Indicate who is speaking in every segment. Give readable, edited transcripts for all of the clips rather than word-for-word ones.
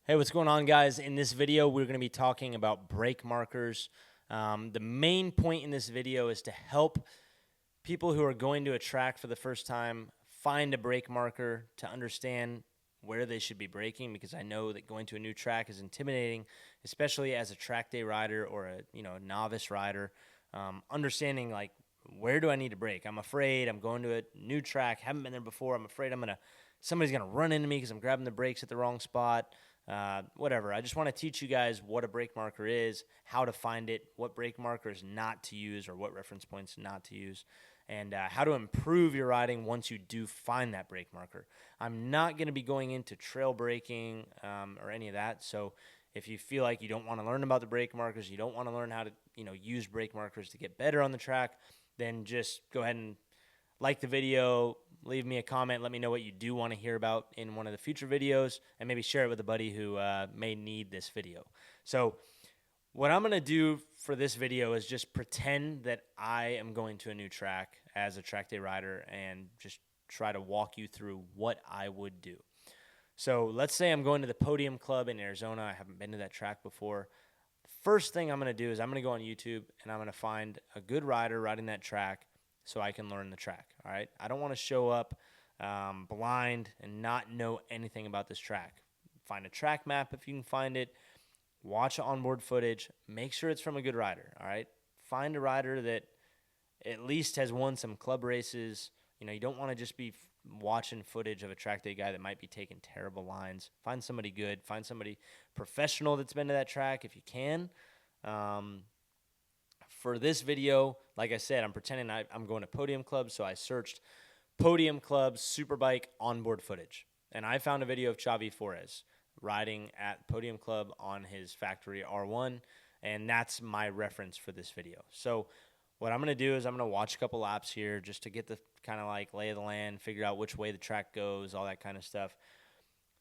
Speaker 1: Hey, what's going on, guys? In this video, we're going to be talking about brake markers. The main point in this video is to help people who are going to a track for the first time find a brake marker to understand where they should be braking, because I know that going to a new track is intimidating, especially as a track day rider or a novice rider. Understanding, like, where do I need to brake? I'm afraid I'm going to a new track, haven't been there before. I'm afraid somebody's gonna run into me because I'm grabbing the brakes at the wrong spot. Whatever. I just want to teach you guys what a brake marker is, how to find it, what brake markers not to use, or what reference points not to use, and how to improve your riding once you do find that brake marker. I'm not going to be going into trail braking or any of that. So if you feel like you don't want to learn about the brake markers, you don't want to learn how to use brake markers to get better on the track, then just go ahead and like the video, leave me a comment, let me know what you do want to hear about in one of the future videos, and maybe share it with a buddy who may need this video. So what I'm going to do for this video is just pretend that I am going to a new track as a track day rider and just try to walk you through what I would do. So let's say I'm going to the Podium Club in Arizona. I haven't been to that track before. First thing I'm going to do is I'm going to go on YouTube and I'm going to find a good rider riding that track so I can learn the track. All right. I don't want to show up blind and not know anything about this track. Find a track map if you can find it. Watch onboard footage. Make sure it's from a good rider. All right. Find a rider that at least has won some club races. You don't want to just be watching footage of a track day guy that might be taking terrible lines. Find somebody good. Find somebody professional that's been to that track if you can. For this video, like I said, I'm pretending I'm going to Podium Club, so I searched Podium Club Superbike onboard footage, and I found a video of Xavi Forés riding at Podium Club on his factory R1, and that's my reference for this video. So what I'm going to do is I'm going to watch a couple laps here just to get the kind of like lay of the land, figure out which way the track goes, all that kind of stuff.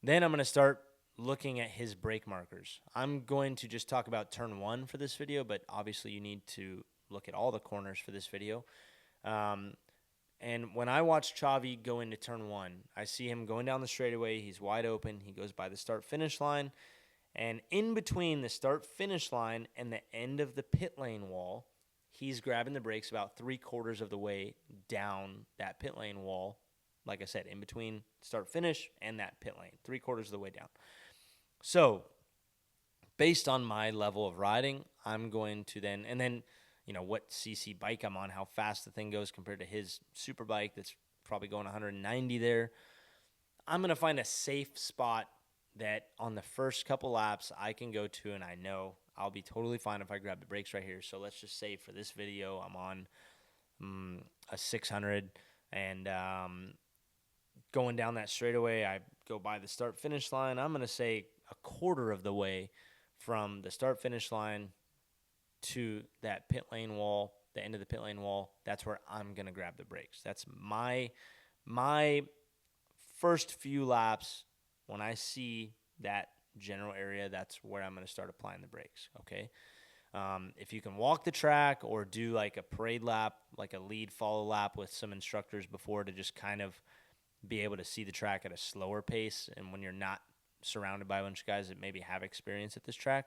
Speaker 1: Then I'm going to start looking at his brake markers. I'm going to just talk about turn one for this video, but obviously you need to look at all the corners for this video. And when I watch Xavi go into turn one, I see him going down the straightaway. He's wide open. He goes by the start-finish line. And in between the start-finish line and the end of the pit lane wall, he's grabbing the brakes about 3/4 of the way down that pit lane wall. Like I said, in between start-finish and that pit lane, 3/4 of the way down. So based on my level of riding, I'm going to then what CC bike I'm on, how fast the thing goes compared to his Superbike that's probably going 190 there. I'm going to find a safe spot that on the first couple laps I can go to, and I know I'll be totally fine if I grab the brakes right here. So let's just say for this video I'm on a 600, and going down that straightaway, I go by the start-finish line. I'm going to say a quarter of the way from the start-finish line to that pit lane wall, the end of the pit lane wall. That's where I'm going to grab the brakes. That's my first few laps. When I see that general area, that's where I'm going to start applying the brakes, okay? If you can walk the track or do like a parade lap, like a lead follow lap with some instructors before to just kind of be able to see the track at a slower pace, and when you're not surrounded by a bunch of guys that maybe have experience at this track,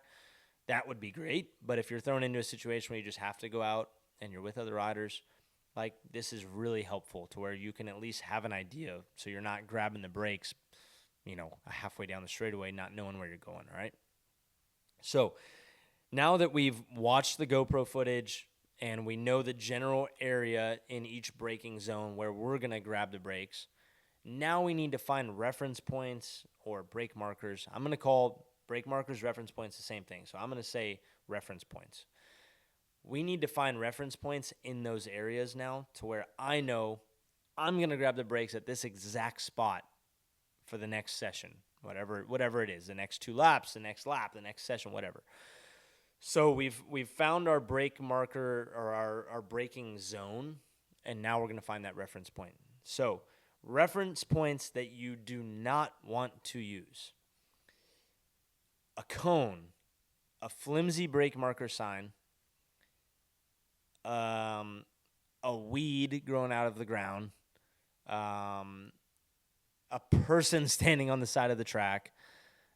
Speaker 1: that would be great. But if you're thrown into a situation where you just have to go out and you're with other riders, like, this is really helpful to where you can at least have an idea, so you're not grabbing the brakes, halfway down the straightaway, not knowing where you're going, all right? So now that we've watched the GoPro footage and we know the general area in each braking zone where we're going to grab the brakes, now we need to find reference points or brake markers. I'm going to call brake markers, reference points, the same thing. So I'm going to say reference points. We need to find reference points in those areas now to where I know I'm going to grab the brakes at this exact spot for the next session, whatever it is, the next 2 laps, the next lap, the next session, whatever. So we've found our brake marker or our braking zone, and now we're going to find that reference point. So reference points that you do not want to use: a cone, a flimsy brake marker sign, a weed growing out of the ground, a person standing on the side of the track,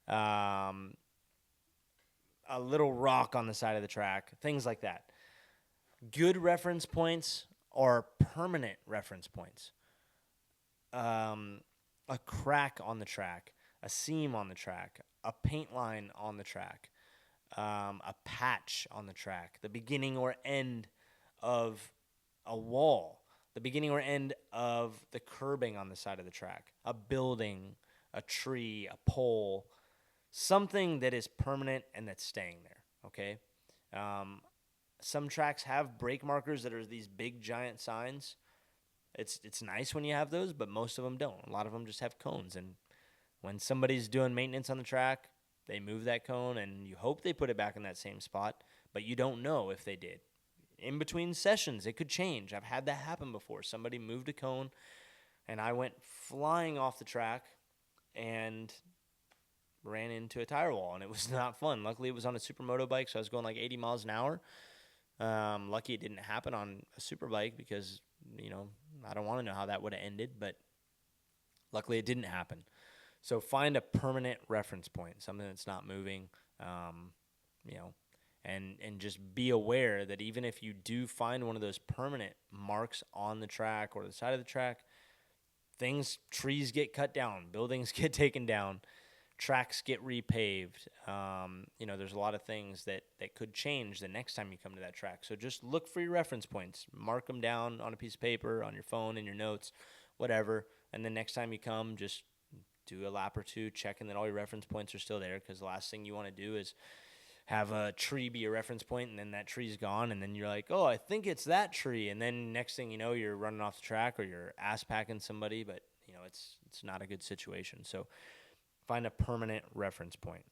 Speaker 1: um, a little rock on the side of the track, things like that. Good reference points are permanent reference points. A crack on the track, a seam on the track, a paint line on the track, a patch on the track, the beginning or end of a wall, the beginning or end of the curbing on the side of the track, a building, a tree, a pole, something that is permanent and that's staying there, okay? Some tracks have brake markers that are these big giant signs. It's nice when you have those, but most of them don't. A lot of them just have cones, and when somebody's doing maintenance on the track, they move that cone, and you hope they put it back in that same spot, but you don't know if they did. In between sessions, it could change. I've had that happen before. Somebody moved a cone, and I went flying off the track and ran into a tire wall, and it was not fun. Luckily, it was on a supermoto bike, so I was going like 80 miles an hour. Lucky it didn't happen on a Superbike because, I don't want to know how that would have ended, but luckily it didn't happen. So find a permanent reference point, something that's not moving, and just be aware that even if you do find one of those permanent marks on the track or the side of the track, trees get cut down, buildings get taken down, tracks get repaved. There's a lot of things that could change the next time you come to that track. So just look for your reference points. Mark them down on a piece of paper, on your phone, in your notes, whatever. And the next time you come, just do a lap or two, checking that all your reference points are still there, because the last thing you want to do is have a tree be a reference point, and then that tree's gone, and then you're like, oh, I think it's that tree. And then next thing you know, you're running off the track or you're ass-packing somebody, but, it's not a good situation. So find a permanent reference point.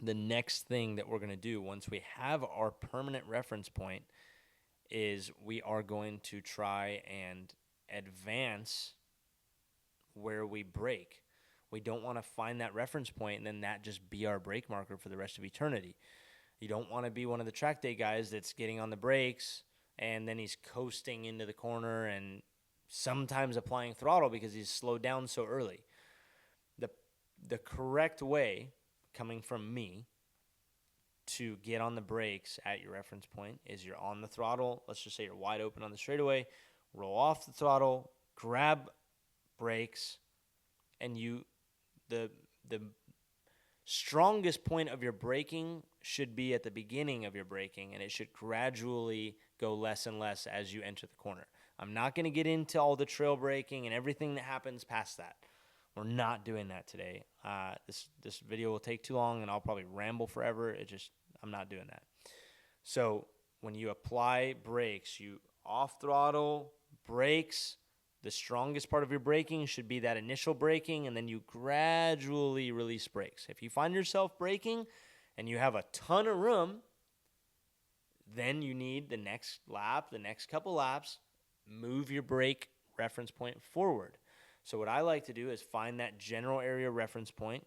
Speaker 1: The next thing that we're going to do once we have our permanent reference point is we are going to try and advance where we brake. We don't want to find that reference point and then that just be our brake marker for the rest of eternity. You don't want to be one of the track day guys that's getting on the brakes and then he's coasting into the corner and sometimes applying throttle because he's slowed down so early. The correct way, coming from me, to get on the brakes at your reference point is you're on the throttle. Let's just say you're wide open on the straightaway. Roll off the throttle, grab brakes, and the strongest point of your braking should be at the beginning of your braking, and it should gradually go less and less as you enter the corner. I'm not going to get into all the trail braking and everything that happens past that. We're not doing that today. This video will take too long, and I'll probably ramble forever. I'm not doing that. So when you apply brakes, you off throttle, brakes. The strongest part of your braking should be that initial braking, and then you gradually release brakes. If you find yourself braking and you have a ton of room, then you need the next lap, the next couple laps, move your brake reference point forward. So what I like to do is find that general area reference point,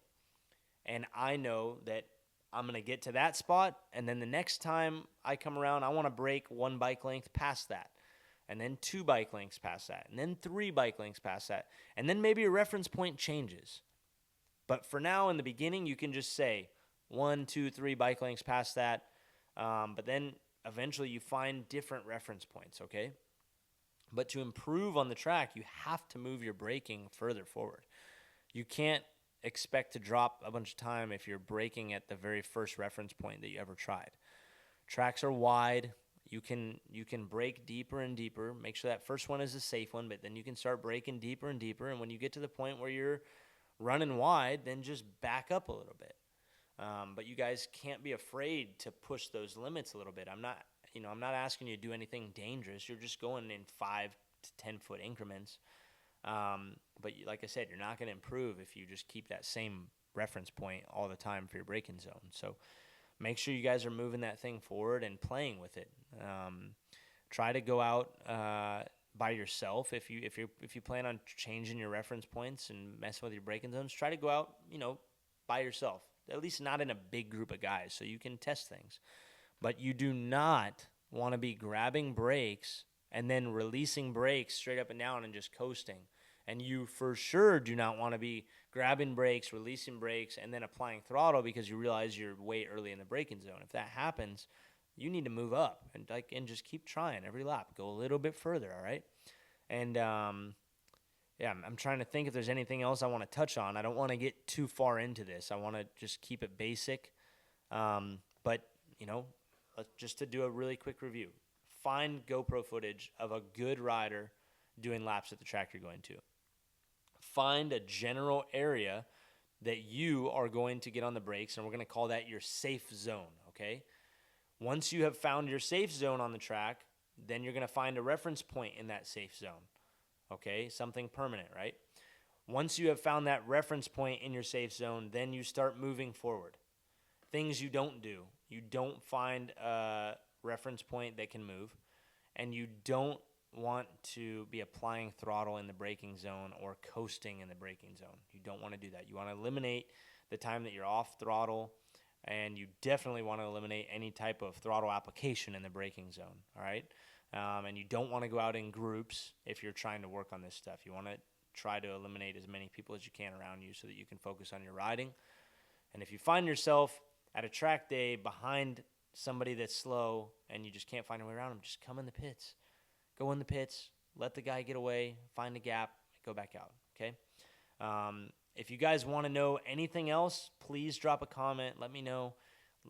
Speaker 1: and I know that I'm going to get to that spot, and then the next time I come around, I want to brake one bike length past that, and then 2 bike lengths past that, and then 3 bike lengths past that, and then maybe your reference point changes. But for now, in the beginning, you can just say 1, 2, 3 bike lengths past that, but then eventually you find different reference points, okay? But to improve on the track, you have to move your braking further forward. You can't expect to drop a bunch of time if you're braking at the very first reference point that you ever tried. Tracks are wide. You can brake deeper and deeper. Make sure that first one is a safe one, but then you can start braking deeper and deeper. And when you get to the point where you're running wide, then just back up a little bit. But you guys can't be afraid to push those limits a little bit. I'm not asking you to do anything dangerous. You're just going in 5 to 10 foot increments. But like I said, you're not going to improve if you just keep that same reference point all the time for your braking zone. So make sure you guys are moving that thing forward and playing with it. Try to go out by yourself if you plan on changing your reference points and messing with your braking zones. Try to go out, by yourself. At least not in a big group of guys, so you can test things. But you do not want to be grabbing brakes and then releasing brakes straight up and down and just coasting And you for sure do not want to be grabbing brakes, releasing brakes, and then applying throttle because you realize you're way early in the braking zone. If that happens, you need to move up and just keep trying every lap. Go a little bit further, all right? And yeah, I'm trying to think if there's anything else I want to touch on. I don't want to get too far into this. I want to just keep it basic. But, just to do a really quick review, find GoPro footage of a good rider doing laps at the track you're going to. Find a general area that you are going to get on the brakes, and we're going to call that your safe zone, okay? Once you have found your safe zone on the track, then you're going to find a reference point in that safe zone, okay? Something permanent, right? Once you have found that reference point in your safe zone, then you start moving forward. Things you don't do. You don't find a reference point that can move, and you don't want to be applying throttle in the braking zone or coasting in the braking zone. You don't want to do that. You want to eliminate the time that you're off throttle, and you definitely want to eliminate any type of throttle application in the braking zone, all right? And you don't want to go out in groups if you're trying to work on this stuff. You want to try to eliminate as many people as you can around you so that you can focus on your riding. And if you find yourself at a track day behind somebody that's slow and you just can't find a way around them, just come in the pits. Go in the pits, let the guy get away, find a gap, go back out, okay? If you guys want to know anything else, please drop a comment. Let me know.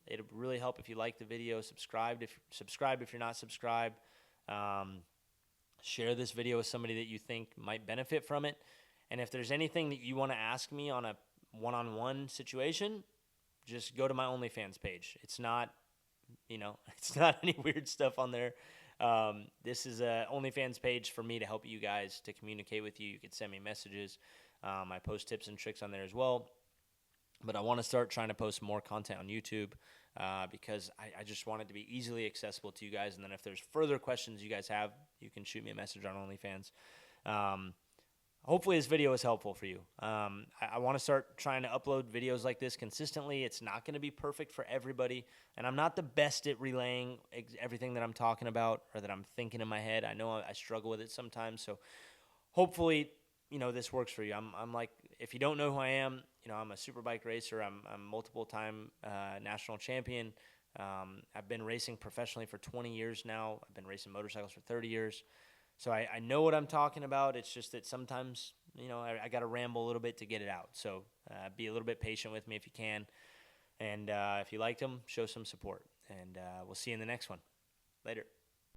Speaker 1: It'll really help if you like the video. Subscribe if you're not subscribed. Share this video with somebody that you think might benefit from it. And if there's anything that you want to ask me on a one-on-one situation, just go to my OnlyFans page. It's not, it's not any weird stuff on there. This is a OnlyFans page for me to help you guys to communicate with you. You could send me messages. I post tips and tricks on there as well. But I want to start trying to post more content on YouTube because I just want it to be easily accessible to you guys. And then if there's further questions you guys have, you can shoot me a message on OnlyFans. Hopefully this video is helpful for you. I want to start trying to upload videos like this consistently. It's not going to be perfect for everybody, and I'm not the best at relaying everything that I'm talking about or that I'm thinking in my head. I know I struggle with it sometimes, so hopefully, this works for you. I'm like, if you don't know who I am, I'm a Superbike racer. I'm multiple-time national champion. I've been racing professionally for 20 years now. I've been racing motorcycles for 30 years. So I know what I'm talking about. It's just that sometimes, I got to ramble a little bit to get it out. So be a little bit patient with me if you can. And if you liked them, show some support. And we'll see you in the next one. Later.